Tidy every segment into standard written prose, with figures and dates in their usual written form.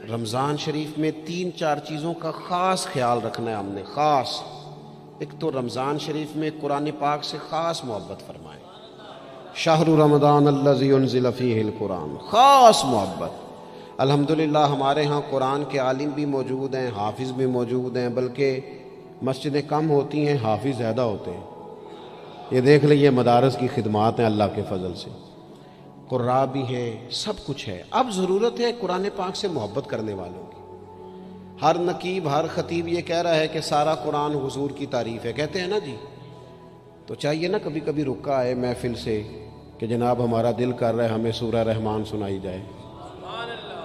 رمضان شریف میں 3-4 چیزوں کا خاص خیال رکھنا ہے ہم نے، خاص۔ ایک تو رمضان شریف میں قرآن پاک سے خاص محبت فرمائیں، شہر رمضان الذی انزل فیہ القرآن، خاص محبت۔ الحمدللہ ہمارے ہاں قرآن کے عالم بھی موجود ہیں، حافظ بھی موجود ہیں، بلکہ مسجدیں کم ہوتی ہیں، حافظ زیادہ ہوتے ہیں۔ یہ دیکھ لئے مدارس کی خدمات ہیں اللہ کے فضل سے، قراء بھی ہیں، سب کچھ ہے۔ اب ضرورت ہے قرآن پاک سے محبت کرنے والوں کی۔ ہر نقیب، ہر خطیب یہ کہہ رہا ہے کہ سارا قرآن حضور کی تعریف ہے، کہتے ہیں نا جی، تو چاہیے نا کبھی کبھی رکا ہے محفل سے کہ جناب ہمارا دل کر رہا ہے ہمیں سورہ رحمان سنائی جائے۔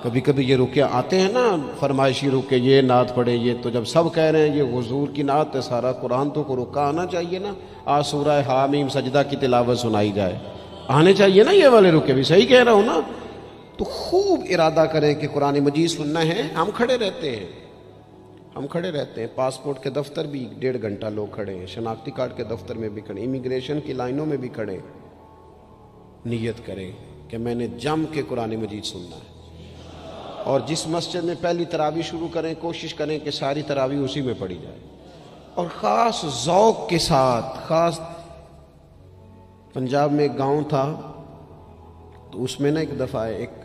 کبھی کبھی یہ رکے آتے ہیں نا فرمائشی رکے، یہ نعت پڑھے، یہ تو جب سب کہہ رہے ہیں یہ حضور کی نعت ہے سارا قرآن، تو کو رکا آنا چاہیے نا، آج سورہ حامیم سجدہ کی تلاوت سنائی جائے، آنے چاہیے نا یہ والے رکے بھی، صحیح کہہ رہا ہوں نا؟ تو خوب ارادہ کریں کہ قرآن مجید سننا ہے۔ ہم کھڑے رہتے ہیں، ہم کھڑے رہتے ہیں، پاسپورٹ کے دفتر بھی 1.5 گھنٹہ لوگ کھڑے ہیں، شناختی کارڈ کے دفتر میں بھی کھڑے، امیگریشن کی لائنوں میں بھی کھڑے۔ نیت کریں کہ میں نے جم کے قرآن مجید سننا ہے، اور جس مسجد میں پہلی تراویح شروع کریں کوشش کریں کہ ساری تراویح اسی میں پڑھی جائے، اور خاص ذوق کے ساتھ۔ خاص پنجاب میں ایک گاؤں تھا، تو اس میں نا ایک دفعہ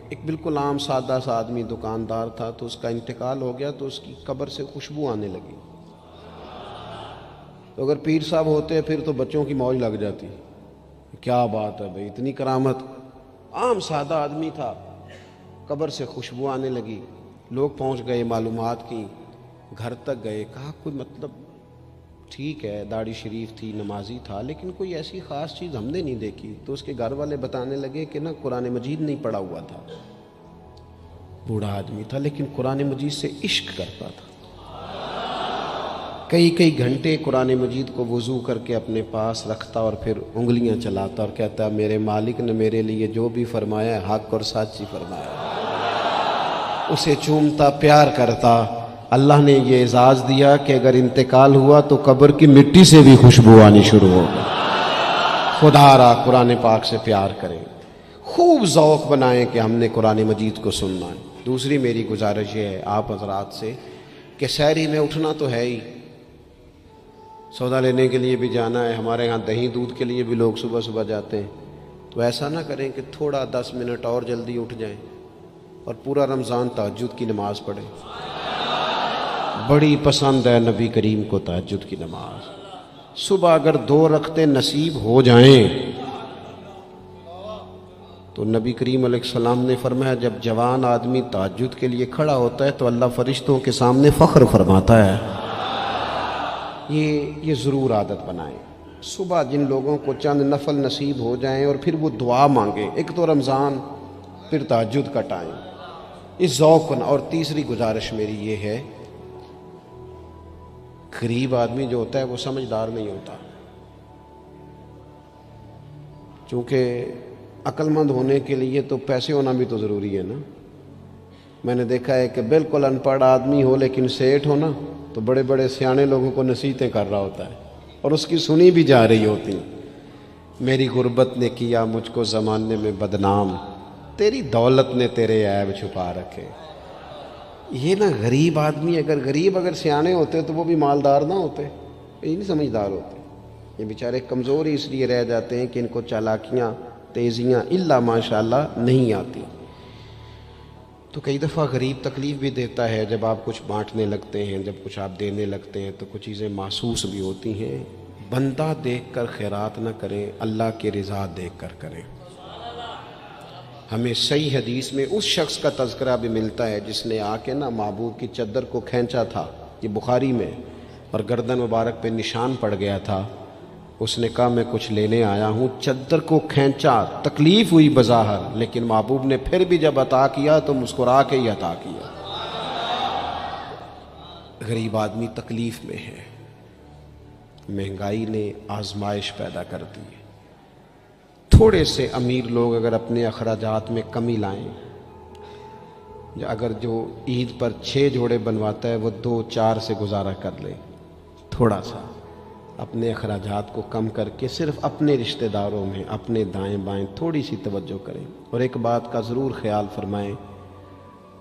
ایک بالکل عام سادہ سا آدمی دکاندار تھا، تو اس کا انتقال ہو گیا، تو اس کی قبر سے خوشبو آنے لگی۔ تو اگر پیر صاحب ہوتے پھر تو بچوں کی موج لگ جاتی، کیا بات ہے بھئی، اتنی کرامت۔ عام سادہ آدمی تھا، قبر سے خوشبو آنے لگی، لوگ پہنچ گئے، معلومات کی، گھر تک گئے، کہا کوئی مطلب ٹھیک ہے داڑھی شریف تھی، نمازی تھا، لیکن کوئی ایسی خاص چیز ہم نے نہیں دیکھی۔ تو اس کے گھر والے بتانے لگے کہ نا قرآن مجید نہیں پڑھا ہوا تھا، بوڑھا آدمی تھا لیکن قرآن مجید سے عشق کرتا تھا، کئی گھنٹے قرآن مجید کو وضو کر کے اپنے پاس رکھتا اور پھر انگلیاں چلاتا اور کہتا میرے مالک نے میرے لیے جو بھی فرمایا ہے حق اور سچ ہی فرمایا۔ اسے چومتا، پیار کرتا۔ اللہ نے یہ اعزاز دیا کہ اگر انتقال ہوا تو قبر کی مٹی سے بھی خوشبو آنی شروع ہو گئی۔ خدا را قرآن پاک سے پیار کریں، خوب ذوق بنائیں کہ ہم نے قرآن مجید کو سننا ہے۔ دوسری میری گزارش یہ ہے آپ حضرات سے کہ سحری میں اٹھنا تو ہے ہی، سودا لینے کے لیے بھی جانا ہے، ہمارے ہاں دہی دودھ کے لیے بھی لوگ صبح صبح جاتے ہیں، تو ایسا نہ کریں کہ تھوڑا 10 منٹ اور جلدی اٹھ جائیں اور پورا رمضان تہجد کی نماز پڑھیں۔ بڑی پسند ہے نبی کریم کو تہجد کی نماز۔ صبح اگر 2 رکعتیں نصیب ہو جائیں تو نبی کریم علیہ السلام نے فرمایا جب جوان آدمی تہجد کے لیے کھڑا ہوتا ہے تو اللہ فرشتوں کے سامنے فخر فرماتا ہے۔ یہ ضرور عادت بنائیں، صبح جن لوگوں کو چند نفل نصیب ہو جائیں اور پھر وہ دعا مانگیں، ایک تو رمضان پھر تہجد کا ٹائم، اس ذوق بنا۔ اور تیسری گزارش میری یہ ہے، غریب آدمی جو ہوتا ہے وہ سمجھدار نہیں ہوتا، چونکہ عقل مند ہونے کے لیے تو پیسے ہونا بھی تو ضروری ہے نا۔ میں نے دیکھا ہے کہ بالکل ان پڑھ آدمی ہو لیکن سیٹھ ہو نا، تو بڑے بڑے سیانے لوگوں کو نصیحتیں کر رہا ہوتا ہے اور اس کی سنی بھی جا رہی ہوتی۔ میری غربت نے کیا مجھ کو زمانے میں بدنام، تیری دولت نے تیرے عیب چھپا رکھے۔ یہ نا غریب آدمی اگر سیانے ہوتے تو وہ بھی مالدار نہ ہوتے، یہ نہیں سمجھدار ہوتے، یہ بیچارے کمزور ہی اس لیے رہ جاتے ہیں کہ ان کو چالاکیاں، تیزیاں الا ماشاءاللہ نہیں آتی۔ تو کئی دفعہ غریب تکلیف بھی دیتا ہے، جب آپ کچھ بانٹنے لگتے ہیں، جب کچھ آپ دینے لگتے ہیں تو کچھ چیزیں محسوس بھی ہوتی ہیں۔ بندہ دیکھ کر خیرات نہ کریں، اللہ کی رضا دیکھ کر کریں۔ ہمیں صحیح حدیث میں اس شخص کا تذکرہ بھی ملتا ہے جس نے آ کے نا محبوب کی چادر کو کھینچا تھا، یہ بخاری میں، اور گردن مبارک پہ نشان پڑ گیا تھا۔ اس نے کہا میں کچھ لینے آیا ہوں، چادر کو کھینچا، تکلیف ہوئی بظاہر، لیکن محبوب نے پھر بھی جب عطا کیا تو مسکرا کے ہی عطا کیا۔ غریب آدمی تکلیف میں ہے، مہنگائی نے آزمائش پیدا کر دی ہے۔ تھوڑے سے امیر لوگ اگر اپنے اخراجات میں کمی لائیں، یا اگر جو عید پر 6 جوڑے بنواتا ہے وہ 2-4 سے گزارا کر لے، تھوڑا سا اپنے اخراجات کو کم کر کے صرف اپنے رشتہ داروں میں، اپنے دائیں بائیں تھوڑی سی توجہ کریں۔ اور ایک بات کا ضرور خیال فرمائیں،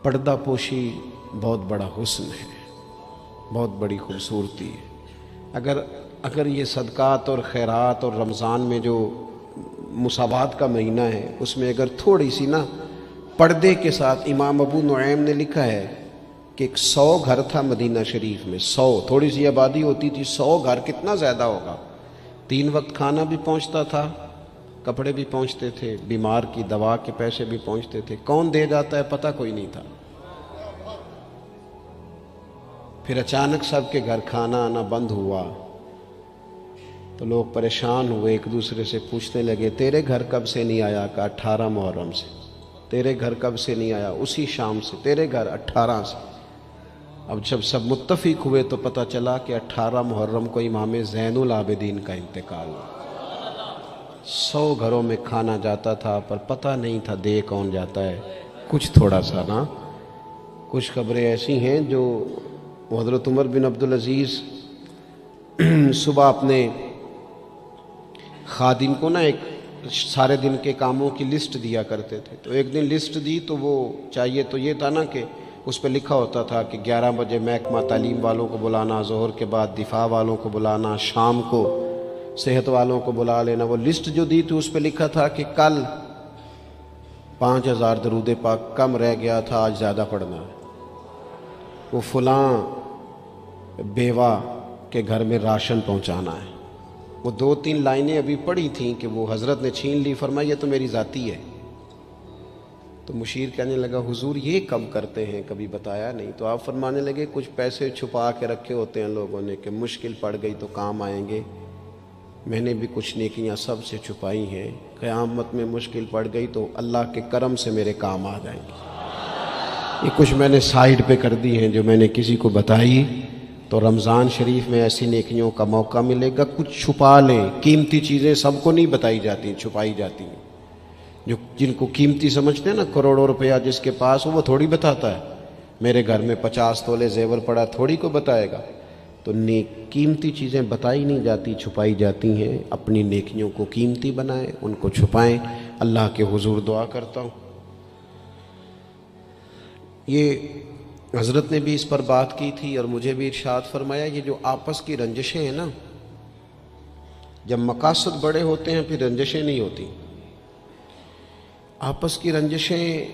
پردہ پوشی بہت بڑا حسن ہے، بہت بڑی خوبصورتی ہے۔ اگر یہ صدقات اور خیرات اور رمضان میں جو مساوات کا مہینہ ہے، اس میں اگر تھوڑی سی نا پردے کے ساتھ، امام ابو نعیم نے لکھا ہے کہ 100 گھر تھا مدینہ شریف میں، 100، تھوڑی سی آبادی ہوتی تھی، 100 گھر کتنا زیادہ ہوگا، 3 وقت کھانا بھی پہنچتا تھا، کپڑے بھی پہنچتے تھے، بیمار کی دوا کے پیسے بھی پہنچتے تھے، کون دے جاتا ہے پتہ کوئی نہیں تھا۔ پھر اچانک سب کے گھر کھانا آنا بند ہوا تو لوگ پریشان ہوئے، ایک دوسرے سے پوچھنے لگے تیرے گھر کب سے نہیں آیا؟ کہ 18 محرم سے۔ تیرے گھر کب سے نہیں آیا؟ اسی شام سے۔ تیرے گھر 18 سے۔ اب جب سب متفق ہوئے تو پتہ چلا کہ 18 محرم کو امام زین العابدین کا انتقال ہوا۔ 100 گھروں میں کھانا جاتا تھا پر پتہ نہیں تھا دے کون جاتا ہے، کچھ تھوڑا سا نا۔ کچھ خبریں ایسی ہیں جو حضرت عمر بن عبدالعزیز صبح اپنے خادم کو نا ایک سارے دن کے کاموں کی لسٹ دیا کرتے تھے، تو ایک دن لسٹ دی تو وہ چاہیے تو یہ تھا نا کہ اس پہ لکھا ہوتا تھا کہ 11 بجے محکمہ تعلیم والوں کو بلانا، ظہر کے بعد دفاع والوں کو بلانا، شام کو صحت والوں کو بلا لینا۔ وہ لسٹ جو دی تھی اس پہ لکھا تھا کہ کل 5000 درود پاک کم رہ گیا تھا، آج زیادہ پڑھنا ہے۔ وہ فلاں بیوہ کے گھر میں راشن پہنچانا ہے۔ وہ 2-3 لائنیں ابھی پڑھی تھیں کہ وہ حضرت نے چھین لی، فرمایا یہ تو میری ذاتی ہے۔ تو مشیر کہنے لگا حضور یہ کب کرتے ہیں، کبھی بتایا نہیں۔ تو آپ فرمانے لگے کچھ پیسے چھپا کے رکھے ہوتے ہیں لوگوں نے کہ مشکل پڑ گئی تو کام آئیں گے۔ میں نے بھی کچھ نیکیاں سب سے چھپائی ہیں، قیامت میں مشکل پڑ گئی تو اللہ کے کرم سے میرے کام آ جائیں گے۔ یہ کچھ میں نے سائیڈ پہ کر دی ہیں جو میں نے کسی کو بتائی، تو رمضان شریف میں ایسی نیکیوں کا موقع ملے گا۔ کچھ چھپا لیں، قیمتی چیزیں سب کو نہیں بتائی جاتی، چھپائی جاتی ہیں۔ جو جن کو قیمتی سمجھتے ہیں نا، کروڑوں روپیہ جس کے پاس ہو وہ تھوڑی بتاتا ہے میرے گھر میں 50 تولے زیور پڑا، تھوڑی کو بتائے گا۔ تو قیمتی چیزیں بتائی نہیں جاتی، چھپائی جاتی ہیں۔ اپنی نیکیوں کو قیمتی بنائیں، ان کو چھپائیں۔ اللہ کے حضور دعا کرتا ہوں، یہ حضرت نے بھی اس پر بات کی تھی اور مجھے بھی ارشاد فرمایا، یہ جو آپس کی رنجشیں ہیں نا، جب مقاصد بڑے ہوتے ہیں پھر رنجشیں نہیں ہوتی۔ آپس کی رنجشیں،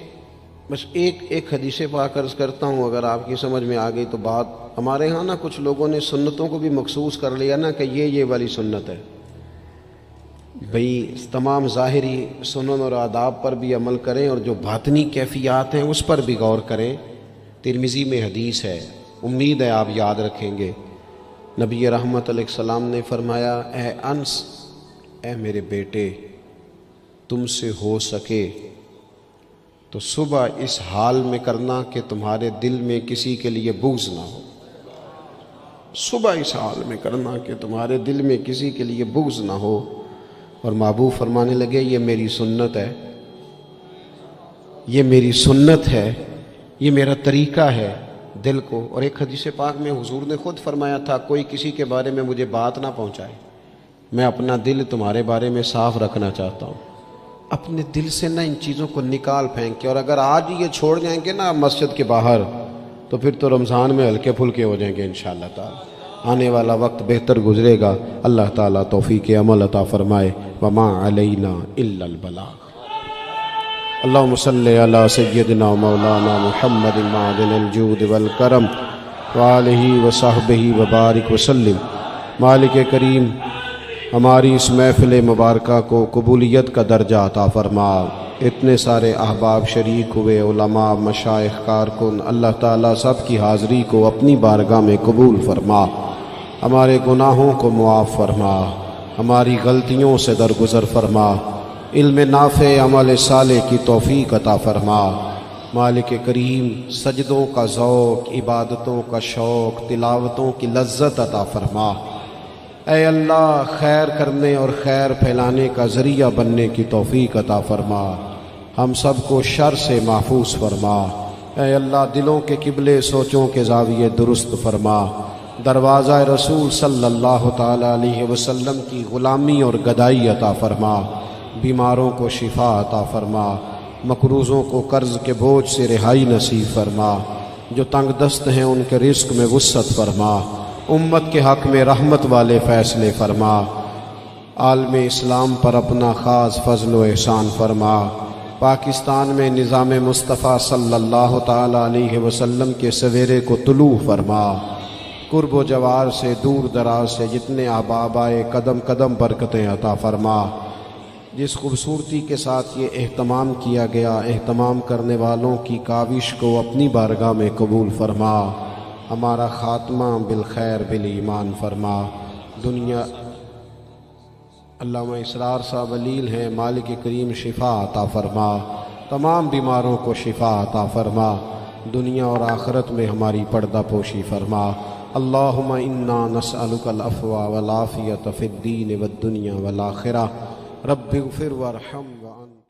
بس ایک حدیث پاک عرض کرتا ہوں، اگر آپ کی سمجھ میں آ گئی تو بات۔ ہمارے ہاں نا کچھ لوگوں نے سنتوں کو بھی مخصوص کر لیا نا کہ یہ والی سنت ہے۔ بھئی تمام ظاہری سنن اور آداب پر بھی عمل کریں اور جو باطنی کیفیات ہیں اس پر بھی غور کریں۔ ترمذی میں حدیث ہے، امید ہے آپ یاد رکھیں گے۔ نبی رحمت علیہ السلام نے فرمایا، اے انس، اے میرے بیٹے، تم سے ہو سکے تو صبح اس حال میں کرنا کہ تمہارے دل میں کسی کے لیے بغض نہ ہو۔ صبح اس حال میں کرنا کہ تمہارے دل میں کسی کے لیے بغض نہ ہو۔ اور محبوب فرمانے لگے، یہ میری سنت ہے، یہ میری سنت ہے، یہ میرا طریقہ ہے دل کو۔ اور ایک حدیث پاک میں حضور نے خود فرمایا تھا، کوئی کسی کے بارے میں مجھے بات نہ پہنچائے، میں اپنا دل تمہارے بارے میں صاف رکھنا چاہتا ہوں۔ اپنے دل سے نہ ان چیزوں کو نکال پھینک کے، اور اگر آج یہ چھوڑ جائیں گے نا مسجد کے باہر تو پھر تو رمضان میں ہلکے پھلکے ہو جائیں گے انشاءاللہ تعالی۔ آنے والا وقت بہتر گزرے گا۔ اللہ تعالیٰ توفیق عمل عطا فرمائے۔ وما علینا الا البلاغ۔ اللہم صلی علی سیدنا و مولانا محمد معدن الجود والکرم وآلہ وصحبہ وبارک وسلم۔ مالک کریم، ہماری اس محفل مبارکہ کو قبولیت کا درجہ عطا فرما۔ اتنے سارے احباب شریک ہوئے، علماء، مشائخ، کارکن، اللہ تعالیٰ سب کی حاضری کو اپنی بارگاہ میں قبول فرما۔ ہمارے گناہوں کو معاف فرما، ہماری غلطیوں سے درگزر فرما، علم نافع، عمل صالح کی توفیق عطا فرما۔ مالک کریم، سجدوں کا ذوق، عبادتوں کا شوق، تلاوتوں کی لذت عطا فرما۔ اے اللہ، خیر کرنے اور خیر پھیلانے کا ذریعہ بننے کی توفیق عطا فرما۔ ہم سب کو شر سے محفوظ فرما۔ اے اللہ، دلوں کے قبلے، سوچوں کے زاویے درست فرما۔ دروازہ رسول صلی اللہ تعالی علیہ وسلم کی غلامی اور گدائی عطا فرما۔ بیماروں کو شفا عطا فرما۔ مقروضوں کو قرض کے بوجھ سے رہائی نصیب فرما، جو تنگ دست ہیں ان کے رزق میں وسعت فرما، امت کے حق میں رحمت والے فیصلے فرما، عالم اسلام پر اپنا خاص فضل و احسان فرما، پاکستان میں نظام مصطفیٰ صلی اللہ تعالی علیہ وسلم کے سویرے کو طلوع فرما، قرب و جوار سے دور دراز سے جتنے احباب آئے قدم قدم برکتیں عطا فرما۔ جس خوبصورتی کے ساتھ یہ اہتمام کیا گیا، اہتمام کرنے والوں کی کاوش کو اپنی بارگاہ میں قبول فرما، ہمارا خاتمہ بالخیر بالایمان فرما۔ دنیا علامہ اسرار صاحب علیل ہیں، مالک کریم شفا عطا فرما، تمام بیماروں کو شفا عطا فرما، دنیا اور آخرت میں ہماری پردہ پوشی فرما۔ اللہم انا نسألک العفو والعافیۃ فی الدین والدنیا والآخرہ، رب اغفر وارحم۔